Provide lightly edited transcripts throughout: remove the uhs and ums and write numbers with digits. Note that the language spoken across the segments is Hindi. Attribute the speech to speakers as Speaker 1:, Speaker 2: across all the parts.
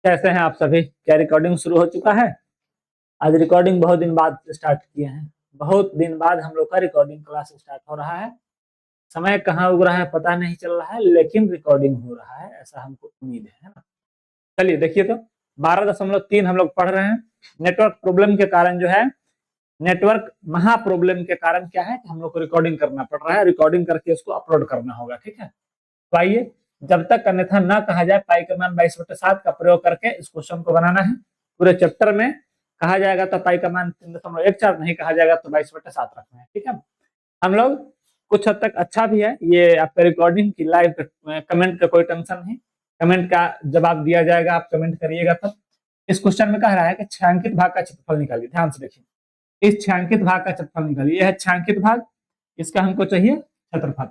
Speaker 1: कैसे हैं आप सभी? क्या रिकॉर्डिंग शुरू हो चुका है? आज रिकॉर्डिंग बहुत दिन बाद स्टार्ट किए हैं। बहुत दिन बाद हम लोग का रिकॉर्डिंग क्लास स्टार्ट हो रहा है। समय कहाँ उग रहा है पता नहीं चल रहा है, लेकिन रिकॉर्डिंग हो रहा है ऐसा हमको उम्मीद है ना। चलिए देखिए तो 12.3 हम लोग पढ़ रहे हैं। नेटवर्क प्रॉब्लम के कारण जो है, नेटवर्क महा प्रॉब्लम के कारण क्या है कि हम लोग को रिकॉर्डिंग करना पड़ रहा है। रिकॉर्डिंग करके उसको अपलोड करना होगा, ठीक है। तो आइए, जब तक अन्यथा ना कहा जाए, पाई का मान 22/7 का प्रयोग करके इस क्वेश्चन को बनाना है। पूरे चैप्टर में कहा जाएगा तो पाई का मान 3.14, नहीं कहा जाएगा तो 22/7 रखना है, ठीक है। हम लोग कुछ हद तक अच्छा भी है ये आपका रिकॉर्डिंग की लाइव कमेंट का कोई टेंशन नहीं। कमेंट का जवाब दिया जाएगा, आप कमेंट करिएगा तब। इस क्वेश्चन में कह रहा है कि छायांकित भाग का क्षेत्रफल निकालिए। ध्यान से देखिए, इस छायांकित भाग का क्षेत्रफल निकालिए। यह है छायांकित भाग, इसका हमको चाहिए क्षेत्रफल।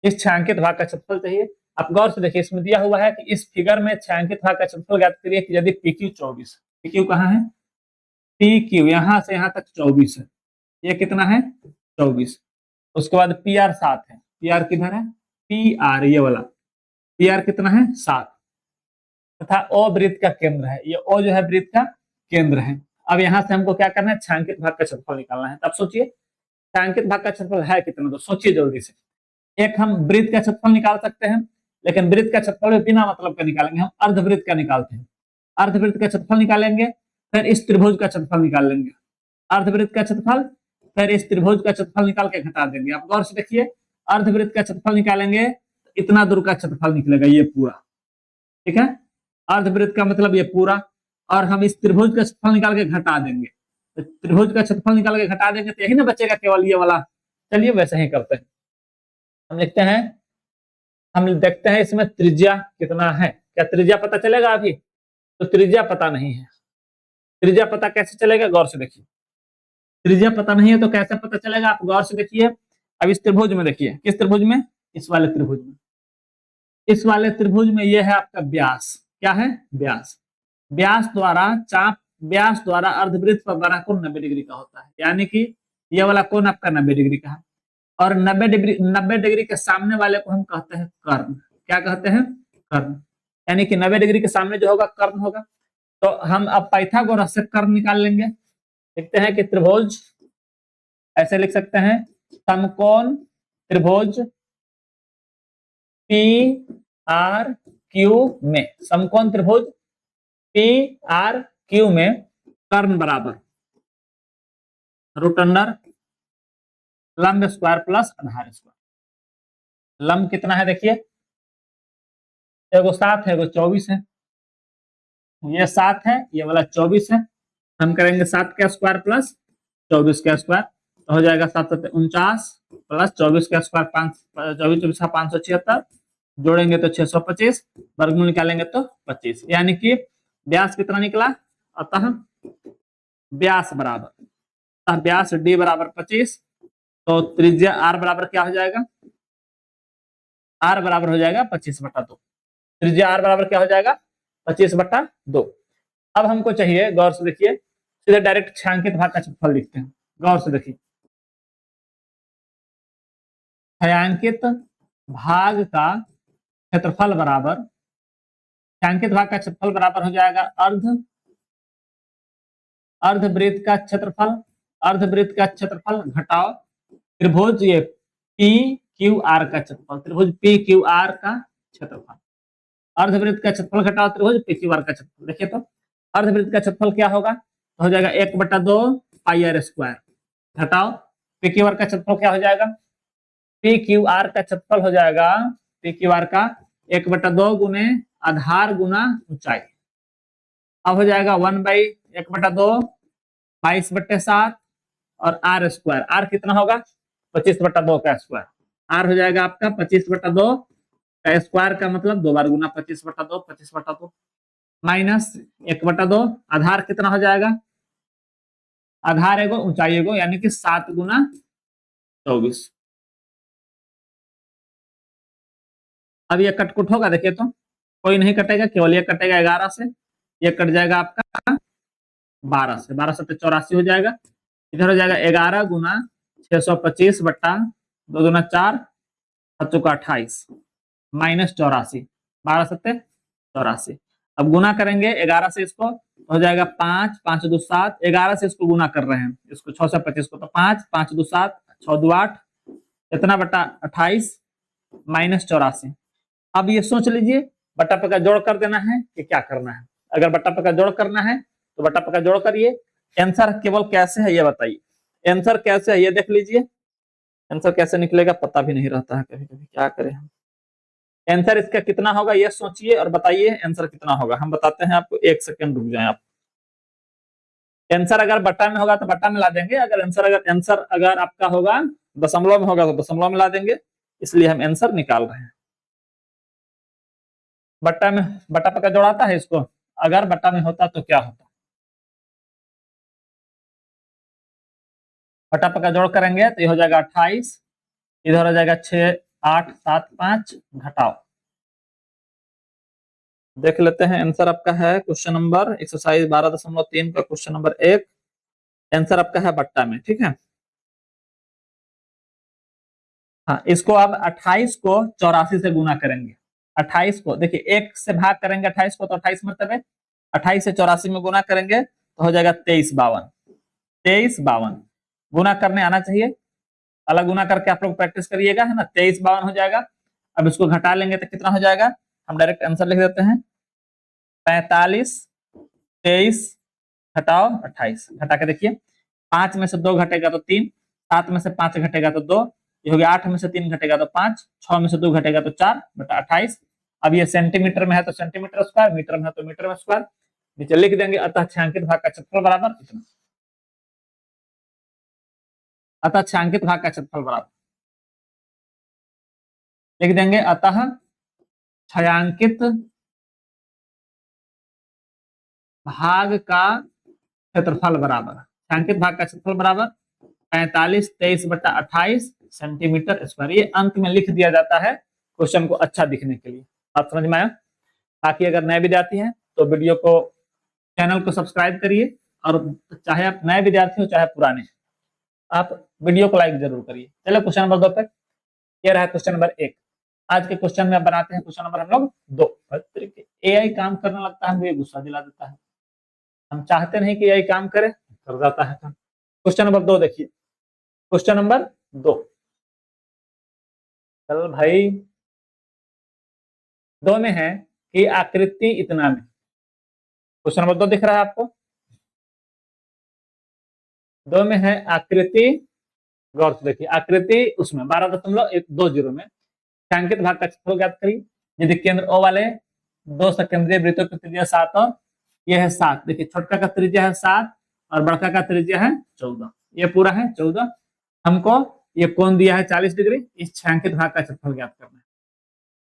Speaker 1: इस छायांकित भाग का क्षेत्रफल चाहिए। आप गौर से देखिए, इसमें दिया हुआ है कि इस फिगर में छायांकित भाग का क्षेत्रफल ज्ञात करिए कि यदि PQ 24, PQ कहाँ है? PQ यहां से यहां तक 24 है। ये कितना है? 24। उसके बाद PR 7 है। PR किधर है? PR ये वाला PR कितना है? 7। तथा O वृत्त का केंद्र है। ये O जो है वृत्त का केंद्र है। अब यहां से हमको क्या करना है? छायांकित भाग का क्षेत्रफल निकालना है। तब सोचिए छायांकित भाग का क्षेत्रफल है कितना, तो सोचिए जल्दी से। एक हम वृत्त का क्षेत्रफल निकाल सकते हैं, लेकिन वृत्त का क्षेत्रफल बिना मतलब का निकालेंगे, हम अर्धवृत्त का निकालते हैं। अर्धवृत्त का क्षेत्रफल निकालेंगे, फिर इस त्रिभुज का क्षेत्रफल निकाल लेंगे। अर्धवृत्त का क्षेत्रफल, फिर इस त्रिभुज का क्षेत्रफल निकाल के घटा देंगे। आप गौर से देखिए, अर्धवृत्त का क्षेत्रफल निकालेंगे तो इतना दूर का क्षेत्रफल निकलेगा, ये पूरा, ठीक है। अर्धवृत्त का मतलब ये पूरा, और हम इस त्रिभुज का क्षेत्रफल निकाल के घटा देंगे। तो त्रिभुज का क्षेत्रफल निकाल के घटा देंगे तो यही ना बचेगा, केवल ये वाला। चलिए वैसे ही करते हैं। हम लिखते हैं, हम देखते हैं इसमें त्रिज्या कितना है। क्या त्रिज्या पता चलेगा अभी? तो त्रिज्या पता नहीं है। त्रिज्या पता कैसे चलेगा? गौर से देखिए, त्रिज्या पता नहीं है तो कैसे पता चलेगा? आप गौर से देखिए। अब इस त्रिभुज में देखिए, किस त्रिभुज में? इस वाले त्रिभुज में। इस वाले त्रिभुज में यह है आपका व्यास। क्या है? व्यास। व्यास द्वारा चाप, व्यास द्वारा अर्धवृत्त पर बना कोण 90 डिग्री का होता है, यानी कि यह वाला कोण आपका 90 डिग्री का है। और 90 डिग्री के सामने वाले को हम कहते हैं कर्ण। क्या कहते हैं? कर्ण। यानी कि 90 डिग्री के सामने जो होगा कर्ण होगा। तो हम अब पाइथागोरस से कर्ण निकाल लेंगे। लिखते हैं कि त्रिभुज, ऐसे लिख सकते हैं, समकोण त्रिभुज PRQ में, समकोण त्रिभुज PRQ में कर्ण बराबर रूट अंडर लंब स्क्वायर प्लस आधार स्क्वायर। लंब कितना है देखिए, एगो 7 है, एगो 24 है। ये 7 है, ये वाला 24 है। हम करेंगे 7 का स्क्वायर प्लस 24 का स्क्वायर, तो हो जाएगा 7×7 = 49 प्लस 24 का स्क्वायर 24 का 576, जोड़ेंगे तो 625, वर्गमूल निकालेंगे तो 25, यानी कि व्यास कितना निकला? अतः व्यास बराबर, अतः व्यास D बराबर 25। तो त्रिज्या R बराबर क्या हो जाएगा? R बराबर हो जाएगा 25/2। त्रिज्या R बराबर क्या हो जाएगा? 25/2। अब हमको चाहिए, गौर से देखिए, सीधे डायरेक्ट छायांकित भाग का क्षेत्रफल लिखते हैं। गौर से देखिए, छायांकित भाग का क्षेत्रफल बराबर, छायांकित भाग का क्षेत्रफल बराबर हो जाएगा अर्धवृत्त का क्षेत्रफल, अर्धवृत्त का क्षेत्रफल घटाओ त्रिभुज ये PQR का क्षेत्रफल, त्रिभुज PQR का क्षेत्रफल। अर्धवृत्त का क्षेत्रफल घटाओ त्रिभुज PQR का क्षेत्रफल। देखिए तो अर्धवृत्त का क्षेत्रफल क्या होगा? तो हो जाएगा 1/2 πr² घटाओ PQR का क्षेत्रफल क्या हो जाएगा? PQR का क्षेत्रफल हो जाएगा, PQR का 1/2 गुने आधार गुना ऊंचाई। अब हो जाएगा 1/1/2 22/7 और R स्क्वायर। R कितना होगा? 25/2 का स्क्वायर। R हो जाएगा आपका 25/2 का स्क्वायर, का मतलब 2 बार गुना 25/2, 25/2 माइनस 1/2। आधार कितना हो जाएगा? आधार एगो ऊंचाई एगो, यानी कि 7 गुना 24। अब ये कटकुट होगा, देखिए तो कोई नहीं कटेगा, केवल ये कटेगा 11 से, ये कट जाएगा आपका 12 से, 12 7 84 हो जाएगा। इधर हो जाएगा 11 गुना 625 बट्टा 2 दूना 4 7 का 28 माइनस 84, 12 7 84। अब गुना करेंगे 11 से इसको, हो जाएगा 5, 5 2 7, 11 से इसको गुना कर रहे हैं, इसको 6 से 25 को, तो 5, 5 2 7, 6 2 8, इतना बटा 28 माइनस 84। अब ये सोच लीजिए बट्टा पक्का जोड़ कर देना है कि क्या करना है। अगर बट्टा पक्का जोड़ करना है तो बट्टा पक्का जोड़ करिए। आंसर केवल कैसे है ये बताइए, आंसर कैसे है ये देख लीजिए। आंसर कैसे निकलेगा पता भी नहीं रहता है कभी कभी, क्या करें हम। आंसर इसका कितना होगा ये सोचिए और बताइए आंसर कितना होगा। हम बताते हैं आपको, 1 सेकंड रुक जाए आप। आंसर अगर बट्टा में होगा तो बट्टा में ला देंगे, अगर आंसर अगर आपका होगा दशमलव में होगा तो दशमलव में ला देंगे, इसलिए हम आंसर निकाल रहे हैं। बट्टा में बट्टा पक्का जोड़ाता है इसको, अगर बट्टा में होता तो क्या होता। बट्टा पक्का जोड़ करेंगे तो ये हो जाएगा 28, इधर हो जाएगा 6 8 7 5, घटाओ। देख लेते हैं आंसर आपका है क्वेश्चन नंबर एक्सरसाइज 12.3 का क्वेश्चन नंबर 1। आंसर आपका है बट्टा में, ठीक है। हाँ, इसको आप 28 को 84 से गुना करेंगे। 28 को देखिए 1 से भाग करेंगे 28 को, तो 28 मतलब है 28 से 84 में गुना करेंगे तो हो जाएगा 2352। 2352 गुना करने आना चाहिए, अलग गुना करके आप लोग प्रैक्टिस करिएगा, है ना। 2352 हो जाएगा। अब इसको घटा लेंगे तो कितना हो जाएगा, हम डायरेक्ट आंसर लिख देते हैं। 45 23 घटाओ 28, घटा के देखिए 5 में से 2 घटेगा तो 3, 7 में से 5 घटेगा तो 2, ये हो गया 8 में से 3 घटेगा तो 5, 6 में से 2 घटेगा तो 4 बटा 28। अब ये सेंटीमीटर में है तो सेंटीमीटर स्क्वायर, मीटर में है तो मीटर में स्क्वायर, नीचे लिख देंगे। अतः छायांकित भाग का क्षेत्रफल बराबर इतना। अतः छायांकित भाग का क्षेत्रफल बराबर लिख देंगे, अतः छायांकित भाग का क्षेत्रफल बराबर, छायांकित भाग का क्षेत्रफल बराबर 45 23 बटा 28 सेंटीमीटर स्क्वायर। ये अंक में लिख दिया जाता है क्वेश्चन को अच्छा दिखने के लिए। आप समझ में आया। बाकी अगर नए विद्यार्थी हैं तो वीडियो को, चैनल को सब्सक्राइब करिए, और चाहे आप नए विद्यार्थी हो चाहे पुराने, आप वीडियो को लाइक जरूर करिए। चलो क्वेश्चन नंबर 2 पे, ये रहा क्वेश्चन नंबर 1। आज के क्वेश्चन में बनाते हैं क्वेश्चन नंबर हम लोग 2। एआई काम करने लगता है, मुझे गुस्सा दिला देता है। हम चाहते नहीं कि एआई काम करे, कर जाता है काम। क्वेश्चन नंबर 2 देखिए, क्वेश्चन नंबर 2। चल भाई, 2 में है कि आकृति इतना में। क्वेश्चन नंबर 2 दिख रहा है आपको। 2 में है आकृति, गौर से देखिए, आकृति उसमें 12.120 में छायांकित भाग का क्षेत्रफल ज्ञात करिए। यदि केंद्र O वाले 2 सकेंद्रीय वृत्तों की त्रिज्या 7 और यह है 7, देखिए छोटका का त्रिज्या है 7 और बड़का का त्रिज्या है 14, ये पूरा है 14। हमको ये कोण दिया है 40 डिग्री। इस छायांकित भाग का क्षेत्रफल ज्ञात करना है।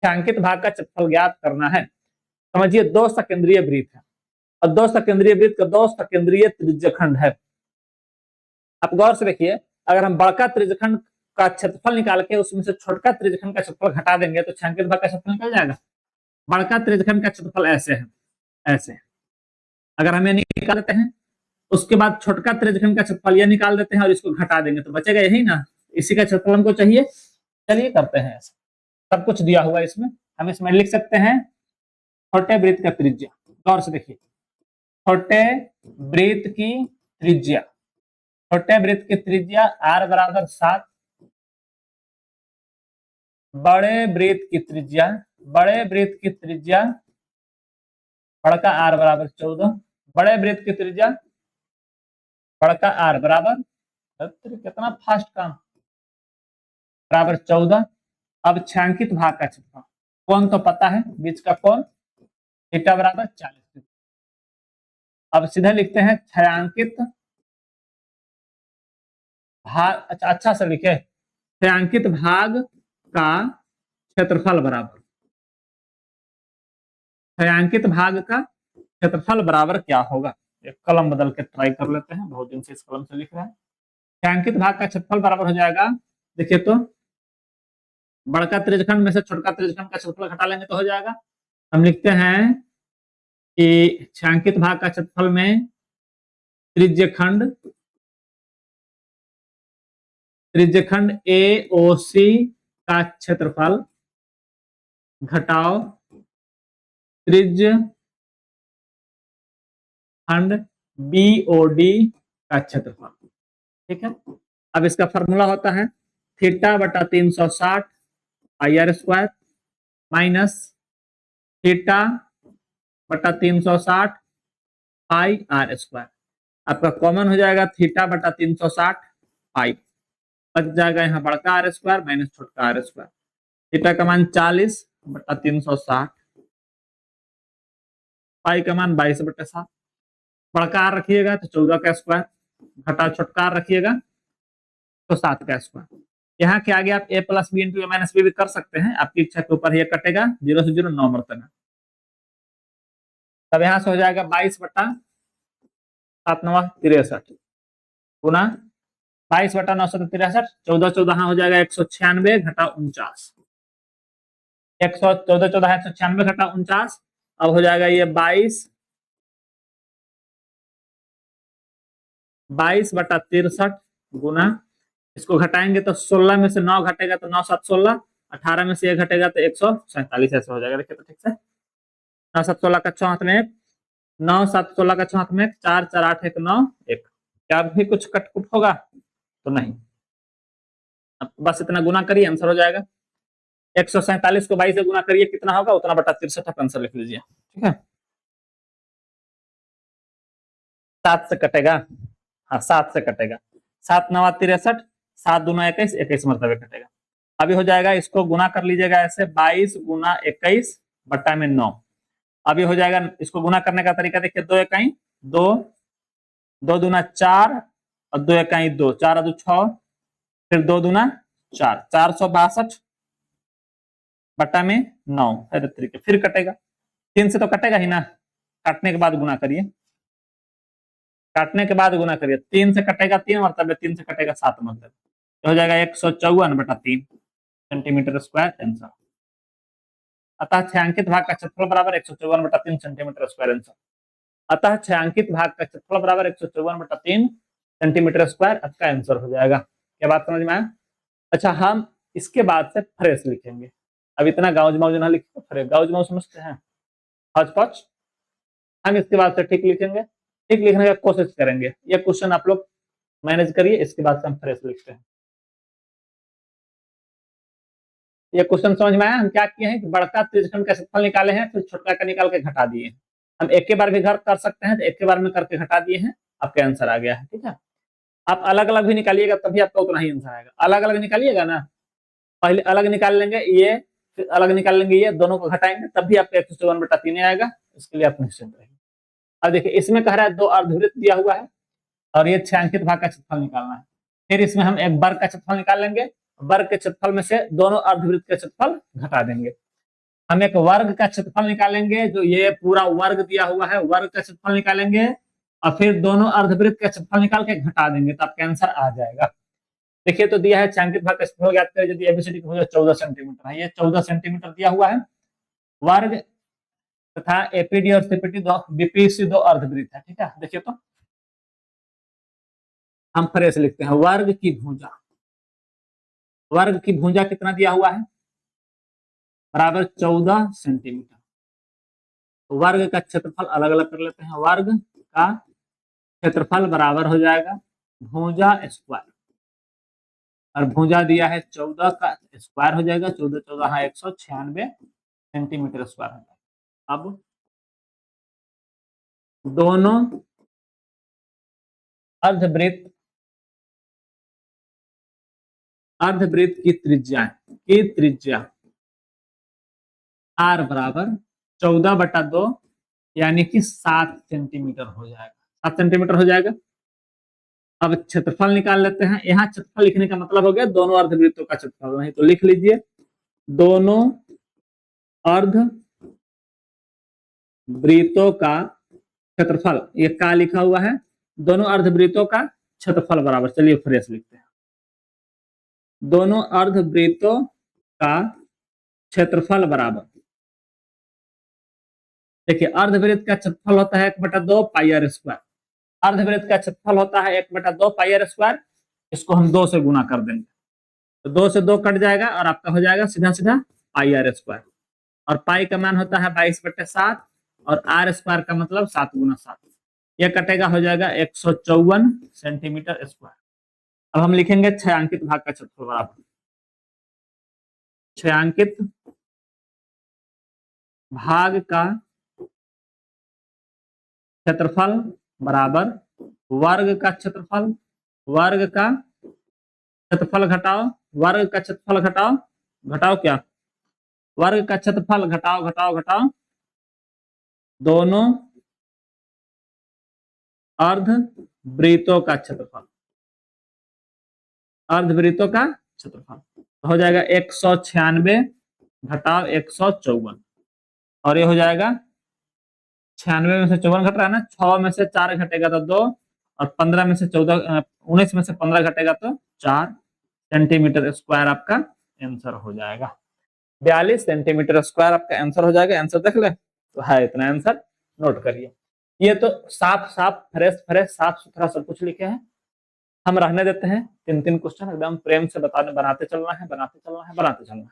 Speaker 1: छायांकित भाग का क्षेत्रफल ज्ञात करना है। समझिए 2 सकेंद्रीय वृत्त है और 2 सकेंद्रीय वृत्त का 2 सकेंद्रीय त्रिज्यखंड है। आप गौर से देखिए, अगर हम बड़का त्रिज्यखंड का क्षेत्रफल निकाल के उसमें से छोटका त्रिज्यखंड का क्षेत्रफल घटा देंगे तो छायांकित भाग का क्षेत्रफल निकल जाएगा। बड़का त्रिज्यखंड का क्षेत्रफल ऐसे है, ऐसे। अगर हमें निकाल देते हैं, उसके बाद छोटका त्रिज्यखंड का क्षेत्रफल ये निकाल देते हैं और इसको घटा देंगे तो बचेगा यही ना, इसी का क्षेत्रफल हमको चाहिए। चलिए करते हैं ऐसे, सब कुछ दिया हुआ है इसमें। हम इसमें लिख सकते हैं छोटे वृत्त का त्रिज्या। गौर से देखिए, छोटे वृत्त की त्रिज्या, छोटे वृत्त की त्रिज्या r बराबर 7, बड़े वृत्त की त्रिज्या, बड़े वृत्त की त्रिज्या बड़का r बराबर 14, बड़े वृत्त की त्रिज्या बड़का r बराबर, कितना फास्ट काम, बराबर 14। अब छायांकित भाग का क्षेत्रफल, कोण तो पता है, बीच का कोण थीटा बराबर 40। अब सीधे लिखते हैं छायांकित भाग, अच्छा से लिखे, छायांकित भाग का क्षेत्रफल बराबर, छायांकित भाग का क्षेत्रफल बराबर क्या होगा। एक कलम बदल के ट्राई कर लेते हैं, बहुत दिन से इस कलम से लिख रहे हैं। छायांकित भाग का क्षेत्रफल बराबर हो जाएगा, देखिए तो बड़का त्रिज्यखंड में से छोटका त्रिज्यखंड का क्षेत्रफल घटा लेंगे तो हो जाएगा। हम लिखते हैं कि छायांकित भाग का क्षेत्रफल में त्रिज्यखंड, त्रिज्यखंड AOC का क्षेत्रफल घटाओ त्रिज्य खंड बीओडी का क्षेत्रफल। ठीक है, अब इसका फॉर्मूला होता है थीटा बटा 360 पाई आर स्क्वायर माइनस थीटा बटा 360 पाई आर स्क्वायर। आपका कॉमन हो जाएगा थीटा बटा 360 पाई, बच जाएगा यहाँ बड़का आर स्क्वायर माइनस छोटका आर स्क्वायर। थीटा का मान 40 बटा 360, पाई का मान 22 बटा 7। बड़का आर रखिएगा तो 14 का स्क्वायर, घटा छोटका आर रखिएगा तो 7 का स्क्वायर। यहाँ के आगे आप a plus B into A minus B भी कर सकते हैं, आपकी इच्छा के ऊपर ये कटेगा। 0 से 0 9 मरतबा, तब यहाँ से हो जाएगा 22 बटा 7 9 63 गुना 22 बटा 9 63, 14 14 हो जाएगा 196 घटा 49, 14 14 196 घटा 49। अब हो जाएगा ये 22 बटा 63 गुना, इसको घटाएंगे तो 16 में से 9 घटेगा तो 9 7 16, 18 में से 1 घटेगा तो 147 ऐसे हो जाएगा। देखिए तो ठीक से 9 7 16 का चौहाथ में 9 7 16 का चौहाथ में 4 4 8 1 9 1। क्या भी कुछ कटकुट होगा तो नहीं, अब बस इतना गुना करिए आंसर हो जाएगा। 147 को 22 से गुना करिए, कितना होगा उतना बटा 63 आप आंसर लिख लीजिए। ठीक है, 7 से कटेगा, हाँ 7 से कटेगा, 7 9 63, 7 दूना 21, 21 मरतबे कटेगा। अभी हो जाएगा, इसको गुना कर लीजिएगा ऐसे 22 गुना 21 बट्टा में 9। अभी हो जाएगा, इसको गुना करने का तरीका देखिए, 2 इकाई 2, 2 दूना 4 और 2 इकाई 2, 4 और 2 6, फिर 2 दूना 4, 462 बट्टा में 9 है तरीके, फिर कटेगा। 3 से तो कटेगा ही ना, काटने के बाद गुना करिए, काटने के बाद गुना करिए। 3 से कटेगा 3 मरतबे, 3 से कटेगा 7 मरतबे, तो हो जाएगा 154 बटा 3 सेंटीमीटर स्क्वायर आंसर। अतः छायांकित भाग का क्षेत्रफल बराबर 154 बटा 3 सेंटीमीटर स्क्वायर आंसर। अतः छायांकित भाग का क्षेत्रफल बराबर 154 बटा 3 सेंटीमीटर स्क्वायर आपका आंसर हो जाएगा। क्या बात समझ में आया? अच्छा, हम इसके बाद से फ्रेश लिखेंगे। अब इतना गाउज माउज ना लिखे, फ्रेश गाउज माउज समझते हैं, हौच पौच। हम इसके बाद से ठीक लिखेंगे, ठीक लिखने का कोशिश करेंगे। ये क्वेश्चन आप लोग मैनेज करिए, इसके बाद से हम फ्रेश लिखते हैं। ये क्वेश्चन समझ में आया? हम क्या किए हैं कि बड़का त्रिज्यखंड का क्षेत्रफल निकाले हैं, फिर छोटा का निकाल के घटा दिए हैं। हम एक के बार भी घर कर सकते हैं, तो एक के बार में करके घटा दिए हैं, आपका आंसर आ गया है। ठीक है, आप अलग अलग भी निकालिएगा तभी आपका उतना ही आंसर आएगा। अलग अलग निकालिएगा ना, पहले अलग निकाल लेंगे ये, फिर अलग निकाल लेंगे ये, दोनों को घटाएंगे तब भी आपका 154 बटा 3 आएगा। इसके लिए आप निश्चिंत रहिए। अब देखिए, इसमें कह रहा है 2 अर्धवृत्त दिया हुआ है और ये छायांकित भाग का क्षेत्रफल निकालना है। फिर इसमें हम एक वर्ग का क्षेत्रफल निकाल लेंगे, वर्ग के क्षेत्रफल में से दोनों अर्धवृत्त का क्षेत्रफल घटा देंगे। हम एक वर्ग का क्षेत्रफल निकालेंगे, जो ये पूरा वर्ग दिया हुआ है, वर्ग का क्षेत्रफल निकालेंगे और फिर दोनों अर्धवृत्त का क्षेत्रफल निकाल के घटा देंगे, तो आपका आंसर आ जाएगा। देखिए, तो दिया है छायांकित भाग का क्षेत्रफल ज्ञात करें यदि एबीसीडी की भुजा 14 सेंटीमीटर है। ये 14 सेंटीमीटर दिया हुआ है। वर्ग तथा एपीडी और सीपीडी दो बीपीसी दो अर्धवृत्त है। ठीक है, देखिए तो हम फ्रेश लिखते हैं। वर्ग की भुजा, वर्ग की भुजा कितना दिया हुआ है? बराबर 14 सेंटीमीटर। वर्ग का क्षेत्रफल अलग अलग कर लेते हैं। वर्ग का क्षेत्रफल बराबर हो जाएगा भुजा स्क्वायर, और भुजा दिया है 14 का स्क्वायर हो जाएगा, 14 14 196 सेंटीमीटर स्क्वायर हो जाएगा। अब दोनों अर्धवृत्त की त्रिज्या आर बराबर 14 बटा 2 यानी कि 7 सेंटीमीटर हो जाएगा। 7 सेंटीमीटर हो जाएगा। अब क्षेत्रफल निकाल लेते हैं। यहाँ क्षेत्रफल लिखने का मतलब हो गया दोनों अर्धवृत्तों का क्षेत्रफल, नहीं तो लिख लीजिए दोनों अर्धवृत्तों का क्षेत्रफल। ये का लिखा हुआ है, दोनों अर्धवृत्तों का क्षेत्रफल बराबर, चलिए फ्रेश लिखते हैं, दोनों अर्धवृत्तों का क्षेत्रफल बराबर। देखिए, अर्धवृत्त का क्षेत्रफल होता है 1/2 पाई आर स्क्वायर। अर्धवृत्त का क्षेत्रफल होता है 1/2 पाई आर स्क्वायर। इसको हम 2 से गुना कर देंगे, तो 2 से 2 कट जाएगा और आपका हो जाएगा सीधा सीधा पाई आर स्क्वायर। और पाई का मान होता है 22/7 और आर स्क्वायर का मतलब 7 गुना 7। यह कटेगा, हो जाएगा 154 सेंटीमीटर स्क्वायर। अब हम लिखेंगे छायांकित भाग का क्षेत्रफल बराबर छायांकित भाग का क्षेत्रफल बराबर वर्ग का क्षेत्रफल, वर्ग का क्षेत्रफल घटाओ वर्ग का क्षेत्रफल घटाओ, घटाओ क्या, वर्ग का क्षेत्रफल घटाओ घटाओ घटाओ दोनों अर्धवृत्तों का क्षेत्रफल, अर्धवृत्तों का क्षेत्रफल तो हो जाएगा 196 घटाओ 154 और ये हो जाएगा 96 में से 54 घट रहा है ना, 6 में से 4 घटेगा तो 2 और 15 में से 14 19 में से 15 घटेगा तो 4 सेंटीमीटर स्क्वायर आपका आंसर हो जाएगा। 42 सेंटीमीटर स्क्वायर आपका आंसर हो जाएगा। आंसर देख ले तो है इतना आंसर, नोट करिए। ये तो साफ साफ फ्रेश फ्रेश साफ सुथरा सब कुछ लिखे हैं, हम रहने देते हैं 3-3 क्वेश्चन एकदम प्रेम से बनाते चलना है, बनाते चलना है, बनाते चलना है।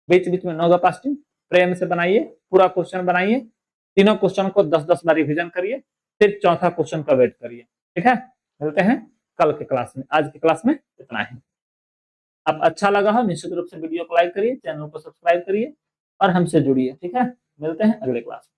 Speaker 1: बीच बीच में नो गपास्टिंग, प्रेम से बनाइए, पूरा क्वेश्चन बनाइए, तीनों क्वेश्चन को 10-10 बार रिवीजन करिए, फिर चौथा क्वेश्चन का वेट करिए। ठीक है, मिलते हैं कल के क्लास में। आज की क्लास में इतना ही। अब अच्छा लगा हो निश्चित रूप से वीडियो को लाइक करिए, चैनल को सब्सक्राइब करिए और हमसे जुड़िए। ठीक है, मिलते हैं अगले क्लास में।